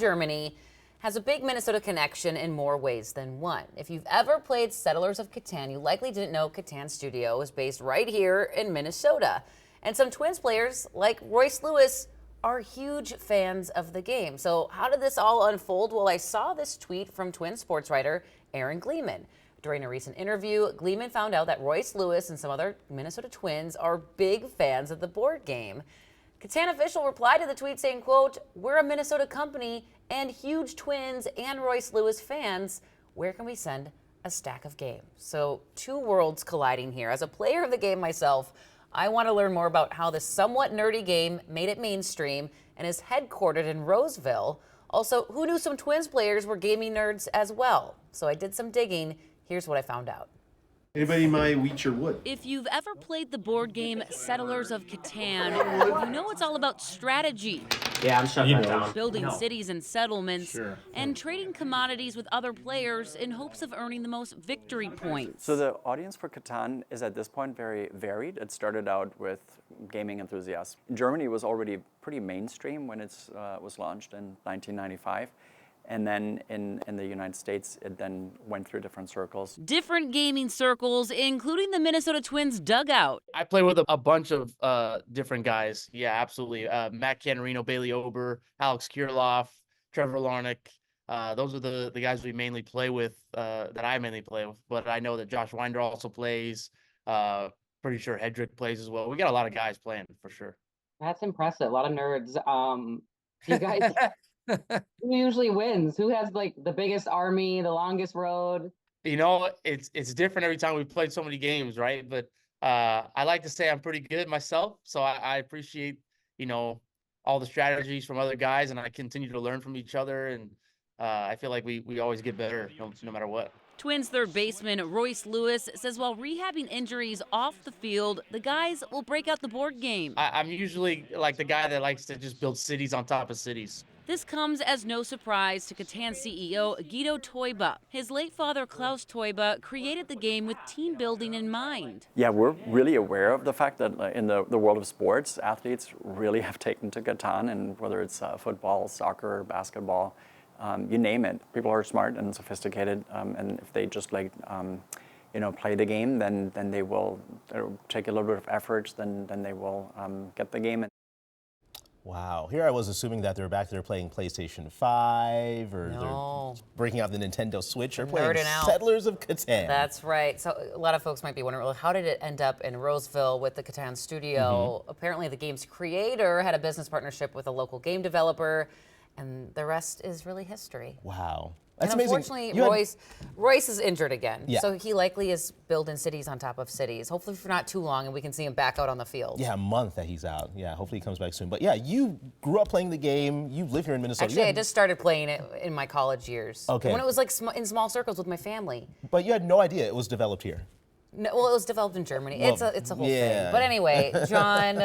Germany has a big Minnesota connection in more ways than one. If you've ever played Settlers of Catan, you likely didn't know Catan Studio is based right here in Minnesota. And some Twins players, like Royce Lewis, are huge fans of the game. So how did this all unfold? Well, I saw this tweet from Twins sports writer Aaron Gleeman. During a recent interview, Gleeman found out that Royce Lewis and some other Minnesota Twins are big fans of the board game. Catan official replied to the tweet saying, quote, "We're a Minnesota company and huge Twins and Royce Lewis fans. Where can we send a stack of games?" So two worlds colliding here. As a player of the game myself, I want to learn more about how this somewhat nerdy game made it mainstream and is headquartered in Roseville. Also, who knew some Twins players were gaming nerds as well? So I did some digging. Here's what I found out. Anybody in my wheat or wood? If you've ever played the board game Settlers of Catan, you know it's all about strategy. Yeah, I'm shutting that down. Building cities and settlements, Sure. and trading commodities with other players in hopes of earning the most victory points. So the audience for Catan is at this point very varied. It started out with gaming enthusiasts. Germany was already pretty mainstream when it was launched in 1995. And then in the United States, it then went through different circles. Different gaming circles, including the Minnesota Twins dugout. I play with a bunch of different guys. Yeah, absolutely. Matt Canarino, Bailey Ober, Alex Kirilloff, Trevor Larnach. Those are the guys we mainly play with, that I mainly play with. But I know that Josh Winder also plays. Pretty sure Hedrick plays as well. We got a lot of guys playing for sure. That's impressive. A lot of nerds. You guys, who usually wins? Who has like the biggest army, the longest road? You know, it's different every time we've played so many games, right? But I like to say I'm pretty good myself, so I appreciate, all the strategies from other guys, and I continue to learn from each other, and I feel like we always get better, no matter what. Twins third baseman Royce Lewis says while rehabbing injuries off the field, the guys will break out the board game. I'm usually like the guy that likes to just build cities on top of cities. This comes as no surprise to Catan CEO Guido Teuber. His late father Klaus Teuber created the game with team building in mind. Yeah, we're really aware of the fact that in the world of sports, athletes really have taken to Catan, and whether it's football, soccer, basketball, you name it. People are smart and sophisticated, and if they just play the game, then they will take a little bit of effort, then they will get the game. Wow. Here I was assuming that they're back there playing PlayStation 5 or they're breaking out the Nintendo Switch or playing Settlers of Catan. That's right. So a lot of folks might be wondering, well, how did it end up in Roseville with the Catan Studio? Apparently the game's creator had a business partnership with a local game developer, and the rest is really history. Wow. And That's unfortunately, amazing. Royce is injured again. Yeah. So he likely is building cities on top of cities. Hopefully for not too long, and we can see him back out on the field. Yeah, a month that he's out. Yeah, hopefully he comes back soon. But yeah, you grew up playing the game. You live here in Minnesota. Actually, I just started playing it in my college years. Okay. When it was like in small circles with my family. But you had no idea it was developed here. No, well, it was developed in Germany. Well, it's a whole yeah. thing. But anyway, John.